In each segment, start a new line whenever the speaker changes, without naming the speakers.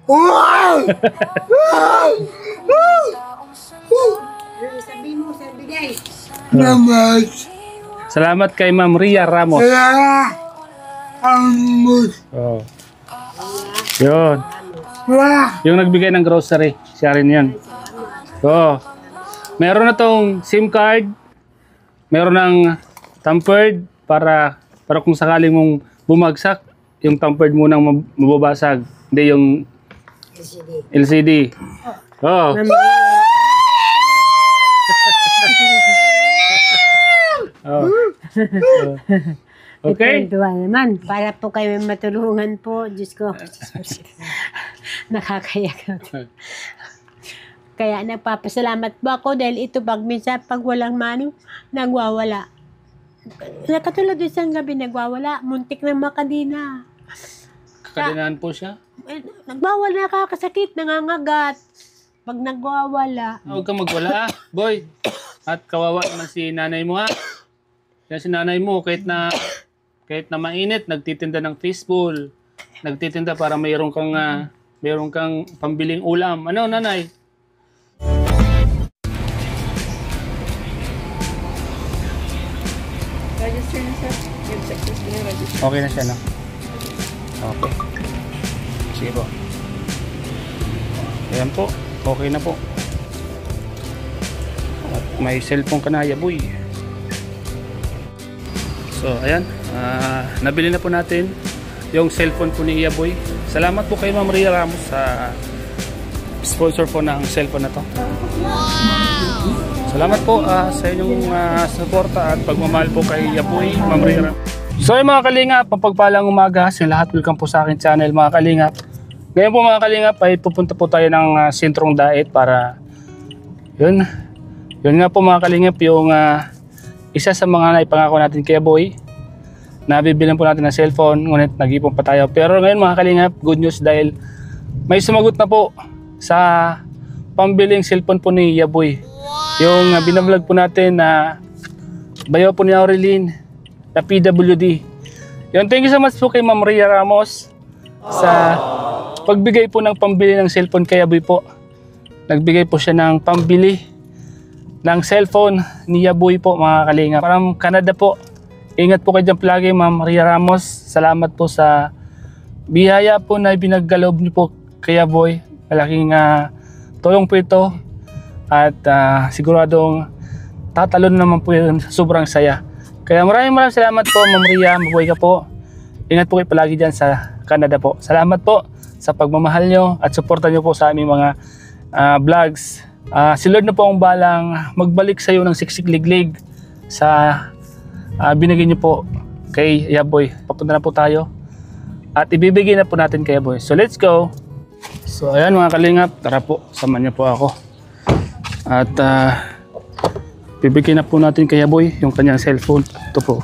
Sabi mo, sabi guys.
Salamat kay Ma'am Ria Ramos. Oh. Yun. Yung nagbigay ng grocery. Siya rin yan. Oh. Meron na tong SIM card. Meron ng tampered para kung sakaling mong bumagsak, yung tampered mo nang mababasag. Hindi yung LCD. Oh. Oh. Okay.
Ito naman. Para po kayo matulungan po. Diyos ko. Nakakayak. Kaya nagpapasalamat po ako dahil ito pag minsan pag walang money, nagwawala. Katulad din sa gabi nagwawala. Muntik na makadina.
Kakadinahan po siya?
Nagwawala, kakasakit, nangangagat. Pag nagwawala.
Huwag kang magwala, boy. At kawawa naman si nanay mo, ha? Yan si nanay mo, kahit na mainit, nagtitinda ng fishbowl. Nagtitinda para mayroon kang pambiling ulam. Ano, nanay?
Register na sir. Yung successful na register.
Okay na siya, no? Okay. Sige po. Ayan po. Okay na po. At may cellphone ka na, Yaboy. So, ayan. Nabili na po natin yung cellphone po ni Yaboy. Salamat po kay Ma'am Ria Ramos sa sponsor po ng cellphone na to. Salamat po sa inyong suporta at pagmamahal po kay Yaboy, Ma'am Ria Ramos. So, yung mga kalingap, pagpalang umaga sa lahat, welcome po sa akin channel, mga kalingap. Ngayon po mga kalingap ay pupunta po tayo ng Sentrong Daet para yun nga po mga kalingap yung isa sa mga naipangako natin kay Boy. Nabibilan po natin ng cellphone, ngunit nag-ipon pa tayo. Pero ngayon mga kalingap, good news dahil may sumagot na po sa pambiling cellphone po ni Yaboy. Yung binablog po natin na bayaw po ni Aurelin na PWD. Yun, thank you so much po kay Ma'am Ria Ramos sa pagbigay po ng pambili ng cellphone kay Yaboy po. Nagbigay po siya ng pambili ng cellphone ni Yaboy po mga kalingap. From Canada po. Ingat po kayo dyan palagi, Ma'am Ria Ramos. Salamat po sa biyaya po na ibinaggalob niyo po kay Yaboy. Malaking tulong po ito. At siguradong tatalon naman po yun. Sobrang saya. Kaya maraming salamat po, Ma'am Ria. Mabuhay ka po. Ingat po kayo palagi dyan sa Canada po. Salamat po sa pagmamahal nyo at suporta nyo po sa aming mga vlogs. Si Lord na po ang balang magbalik sa iyo ng siksik-liglig sa binigay nyo po kay Yaboy. Papunta na po tayo at ibibigay na po natin kay Yaboy. So let's go. So ayan mga kalingap, tara po, samahan niyo po ako. At bibigyan na po natin kay Yaboy yung kanyang cellphone. Ito po.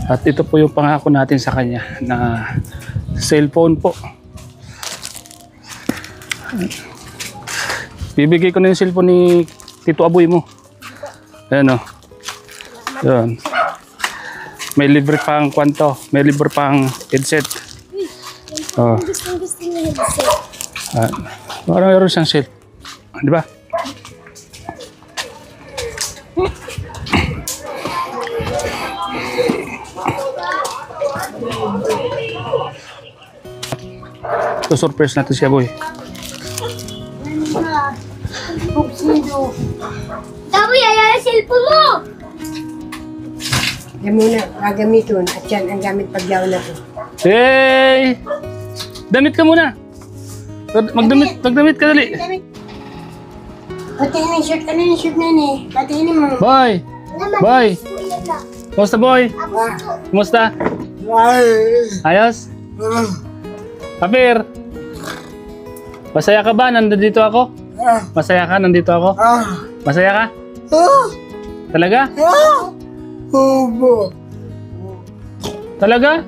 At ito po yung pangako natin sa kanya na cellphone po. Bibigay ko na yung cellphone ni Tito Aboy mo. Ayan o. Ayan. May libre pang kwanto. May libre pang headset. Oh.
Gusto niya headset.
Parang meron siyang set. Di ba? Ito surprise natin siya, boy.
Daboy, ayan ang cellphone mo!
Yan muna, gagamitin. At yan ang gamit pagyaw na to.
Hey! Damit ka muna. Magdamit ka dali.
Patingin yung shirt. Ano yung shirt na yun eh? Patingin mo.
Boy! Boy! Kumusta, boy? Kumusta? Ayos? Kapir? Masaya ka ba? Nandito ako? Masaya ka? Nandito ako? Masaya ka? Talaga? Talaga?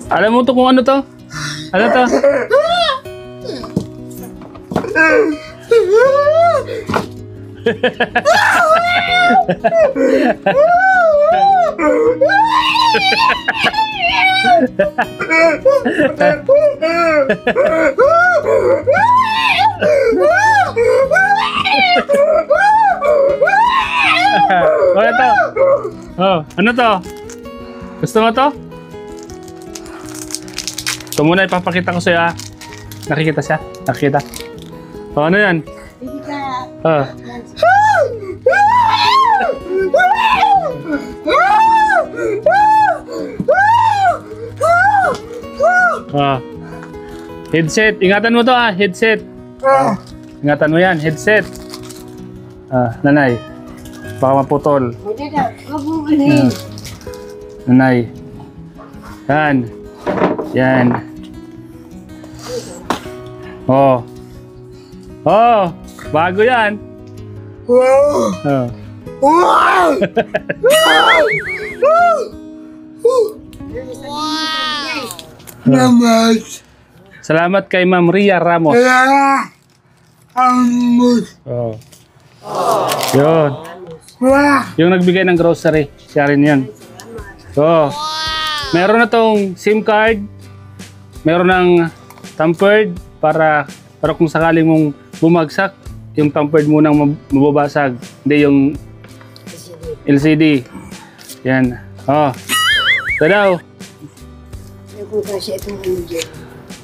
Alam mo to kung ano to? Ano to? Oh, ito. Oh, ano to? Gusto mo to? Ito muna ipapakita ko sa'yo ah. Nakikita siya? Nakikita? Oh, ano yan? Oh. Oh. Headset. Ingatan mo to ah. Headset. Ingatan mo yan. Headset. Ah, nanay. Baka maputol. Yan. Nanay. Yan. Yan. Oh. Oh. Bago yan. Oh. Salamat kay Ma'am Ria Ramos. Oh. Yun. Yung nagbigay ng grocery. Siya rin yun. So, meron na tong SIM card. Meron ng tampered para kung sakaling mong bumagsak, yung tampered mo nang mababasag. Hindi yung LCD. Yan. Oh. Ito daw.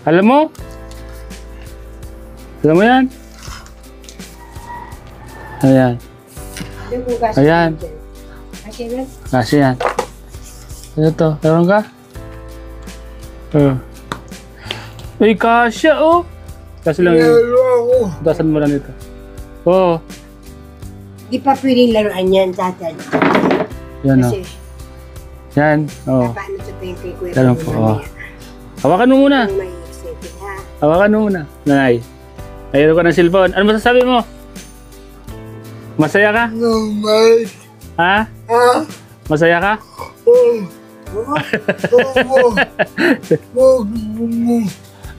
Alam mo? Alam mo yan? Ayan. Ayan. Kasi yan. Ano to? Meron ka? Ay, kasya oh. Kasi lang yun. Tasan mo lang ito. Oh.
Di pa pwedeng laruan yan, tatay.
Yan oh.
Kasi,
Yan. Oh.
paano sa tingin kay Kuya?
Ganun po. Oh. Hawakan mo muna.
May excited, ha?
Hawakan mo muna. Nanay. Ayun ko ng cellphone. Ano masasabi mo? Masaya ka? Ha? Masaya ka?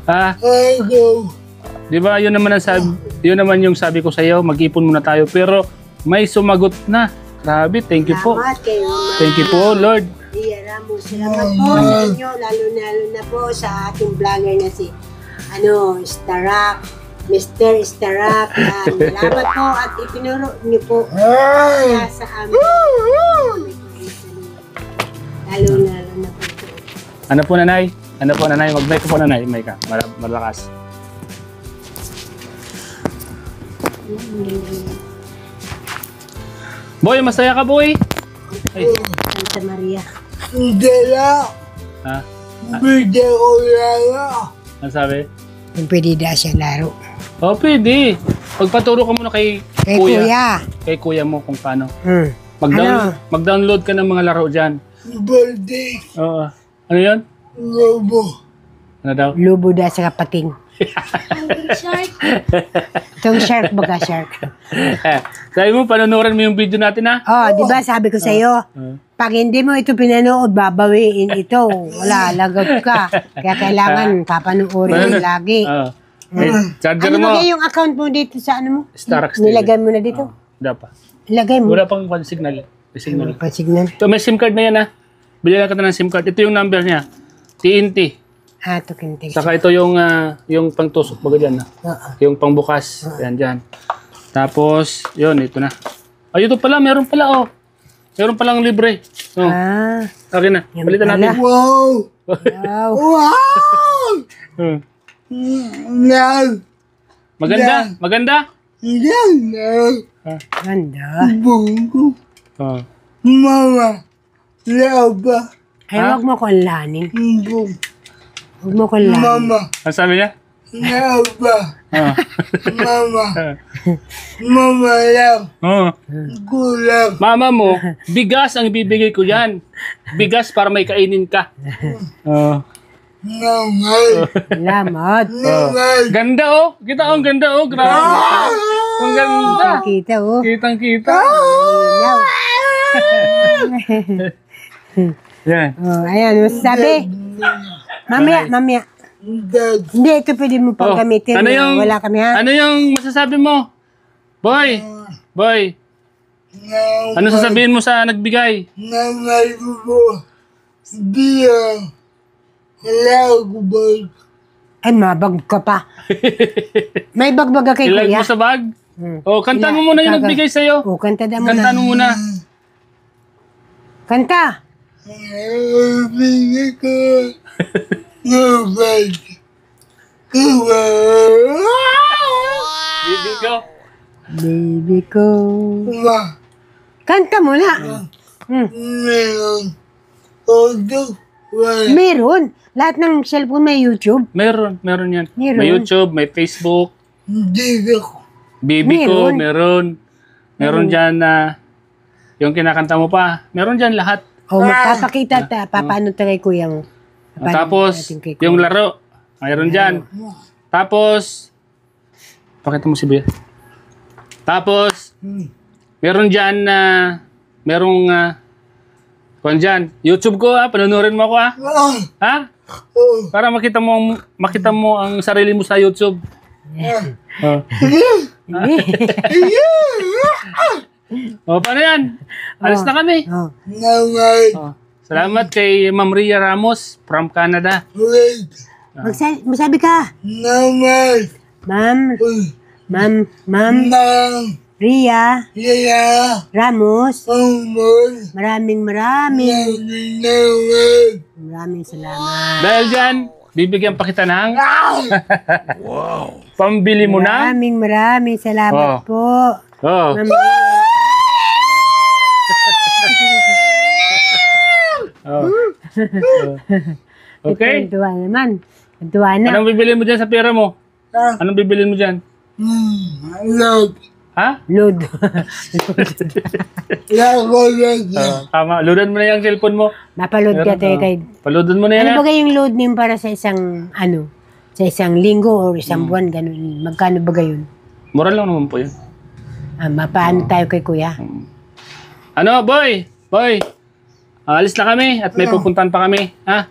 Ha? Di ba yun naman ang sabi, yun naman yung sabi ko sa iyo, mag-ipon muna tayo pero may sumagot na. Grabe, thank you po.
Salamat kayo,
Thank you po, Lord.
Iya Ramos. Salamat po sa inyo, lalo na po sa ating vlogger na si Starak, Mr. Starak. Salamat po at ipinuro niyo po kaya sa amin. Lalo na po.
Ano po nanay? Ano po nanay? Mag-mic po nanay. Mic ka. Malakas. Boy, masaya ka boy? Ay.
Santa Maria.
Ha? Ano sabi?
Kung pwede na siya laro.
Oh, pwede. Pagpaturo ka muna kay
Kay Kuya.
Kay kuya mo kung paano.
Ano?
Mag-download ka ng mga laro dyan. Oo. Ano yun? Ano daw?
Lubo da sa kapating. Itong shark baga shark.
Sabi mo, panonoran mo yung video natin ha?
Oh, di ba sabi ko sa iyo, pag hindi mo ito pinanood, babawiin ito. Wala, lagot ka. Kaya kailangan papanoorin mo lagi.
Charger
Ano
mo.
ba yung account mo dito sa ano mo?
Staraks
Nilagay mo na dito?
Dapat.
Ilagay mo.
Wala pang signal. May signal.
Pasignal.
Ito, may SIM card na yan ha. Bilhan ka na ng SIM card. Ito yung number niya. TNT.
Ito kintig.
Saka ito yung pangtusok baga dyan ha. Yung pangbukas. Yan dyan. Tapos, yun, ito na. Ay, ito pala. Meron pala oh. Meron palang libre. Oh. Akin na.
Yan
Palitan
pala.
natin.
Wow.
Maganda. Maganda.
Ganda.
Oh.
Ay, wag mo kong laning. Huwag mo kong laning.
Ano sabi niya? Ah. Oh. Mama mo, bigas ang ibibigay ko yan. Bigas para may kainin ka. Oh.
Salamat.
Ganda oh. Kita oh, ang ganda oh. Grabe. Ang ganda.
Kita oh.
Kitang kita.
Ilaw.
Yan.
Oh, ayan, masasabi. Mamaya. Hindi, ito pwede mo pang gamitin.
Ano yung,
Wala kami ha.
Ano yung masasabi mo? Boy. Boy. Ano sasabihin mo sa nagbigay?
Ay, mabag ka pa. May bagbaga kay
Ilag
kuya.
mo sa bag.
Hmm.
O, kanta mo muna yung nagbigay sa'yo.
O, kanta da mo
Kanta
na.
mo muna.
Kanta.
Baby ko.
Baby ko. Kanta mo na. Meron. Lahat ng cellphone may YouTube.
Meron yan.
Meron.
May YouTube, may Facebook. Baby ko, meron. Meron dyan na yung kinakanta mo pa. Meron dyan lahat.
O, magpapakita ta. Papaano ta kay kuya mo.
Tapos, yung laro. Mayroon dyan. Tapos, pakita mo si Bea. Tapos, meron dyan na, merong, kung dyan, YouTube ko panonorin mo ako ha? Para makita mo ang sarili mo sa YouTube. Paano yan? Alis na kami.
Oh.
Salamat kay Ma'am Ria Ramos from Canada.
Magsabi ka. Ma'am Ria Ramos. Maraming salamat.
Dahil dyan, bibigyan pa kita ng pambili mo na.
Maraming salamat po. Ma'am
Okay.
Tuwa naman. Tuwa na.
Anong bibili mo dyan sa pera mo? Anong bibili mo dyan? Ha?
Load.
Tama. Loadan mo na yung cellphone mo.
Napaload ka tayo kay...
Paloadan mo na yan.
Ano ba yung load name para sa isang, sa isang linggo o isang buwan, ganun? Magkano ba gayon?
Mura lang naman po yun.
Mapaano tayo kay kuya?
Ano, boy? Boy, alis na kami at may pupuntahan pa kami. Ha?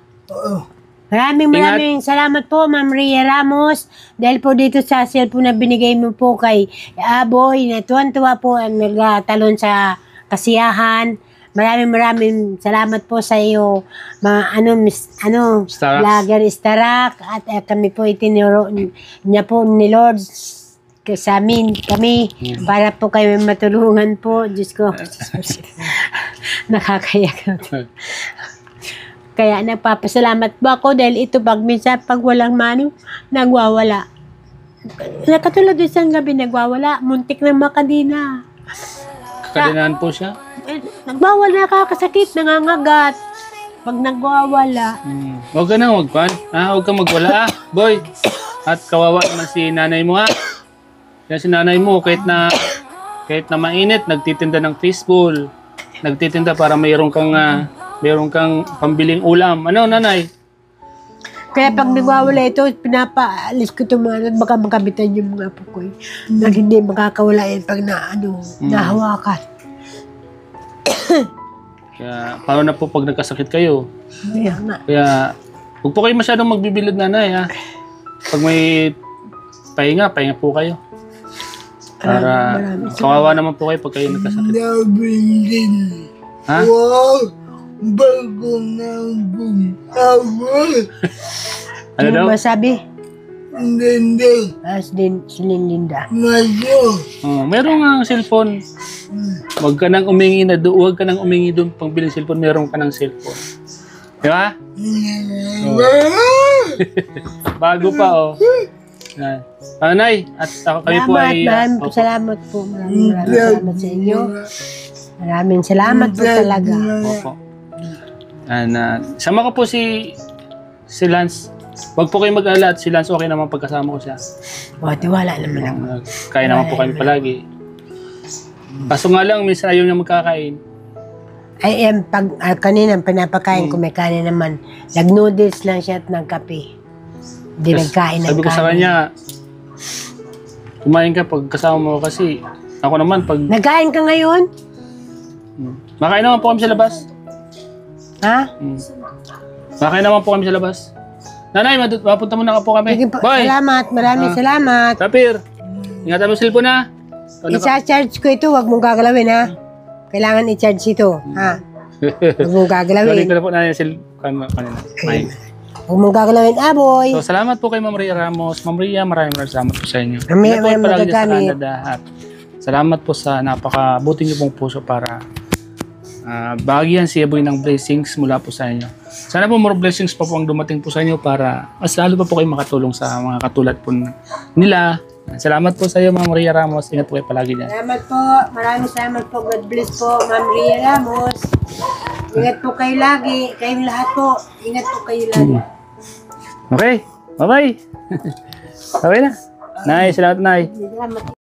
Maraming salamat po, Ma'am Ria Ramos. Dahil po dito sa cellphone na binigay mo po kay Aboy, na tuwan-tuwa po ang nagtalon sa kasiyahan. Maraming salamat po sa iyo,
Starak.
vlogger Starak. At kami po itinuro niya po ni Lord sa amin, kami, para po kayo matulungan po. Diyos ko. Nakakayak. Kaya nagpapasalamat po ako dahil ito minsan pag walang money, nagwawala. Katulad isang gabi nagwawala, muntik ng makadina.
Kakadinahan po siya.
Nagwawala, nakakasakit, nangangagat. Pag nagwawala.
Huwag ka na, huwag kang magwala boy. At kawawa naman si nanay mo Kaya si nanay mo, kahit na mainit, nagtitinda ng fishbowl. Nagtitinda para mayroon kang pambiling ulam. Ano, nanay?
Kaya pag nagwawala ito, pinapaalis ko itong mga, baka makabitan yung mga apo ko. Nag hindi makakawala yan pag nahawakan.
Kaya, paano na po pag nagkasakit kayo?
Kaya nga.
Kaya, huwag po kayo masyadong magbibilid, nanay, Pag may pahinga po kayo. Para, kawawa naman po kayo pag kayo nagkasakit. Ha?
Bago ng bungabol.
Ano daw?
Ano ba sabi?
Hindi.
Si Linda.
Mayo.
Meron nga ang cellphone. Huwag ka nang umingi doon pang biling cellphone, meron ka ng cellphone. Di ba? Bago pa, Yan. Nay, at kami po ay...
Maraming salamat po. Maraming salamat sa inyo. Maraming salamat po talaga.
Opo. Sama ko po si Lance. Huwag po kayo mag-alala at si Lance okay naman pagkasama ko siya.
Tiwala naman ako.
Kaya naman po kami palagi. Kaso nga lang, minsan ayaw niya magkakain.
Ay, kanina pinapakain ko, may kanin naman. Nag-noodles lang siya at nagkape. Hindi nagkain ng
Sabi ko sa
kanin.
kanya, kumain ka pag kasama mo kasi ako naman pag...
Nagkain ka ngayon?
Makain naman po kami sa labas.
Ha?
Makain naman po kami sa labas. Nanay, mapunta muna ka po kami.
Sige po,
Bye!
salamat. Maraming salamat.
Tapir, ingatan mo yung cellphone ha.
Isa-charge ko ito, huwag mong gagalawin ha. Kailangan i-charge ito, ha? Huwag mong
Sorry
gagalawin.
ko na po na yung cellphone kanina. Mike.
Huwag mong gagalawin, aboy.
So, salamat po kay Ma'am Rhea Ramos. Ma'am Rhea, maraming salamat po sa inyo.
Mamaya,
Ingat po
mamaya
palagi dyan sa
magagamit.
Canada. At salamat po sa napakabuti niyo pong puso para bahagyan si Eboy ng blessings mula po sa inyo. Sana po more blessings pa po ang dumating po sa inyo para mas lalo pa po kayo makatulong sa mga katulad po nila. Salamat po sa iyo, Ma'am Rhea Ramos. Ingat po kayo palagi dyan.
Salamat po. Maraming salamat po. God bless po, Ma'am Rhea Ramos. Ingat po kayo lagi. Kayong lahat po. Ingat po kayo lagi.
Okay, bye-bye. Okay na. Nay, salamat Nay.
Salamat.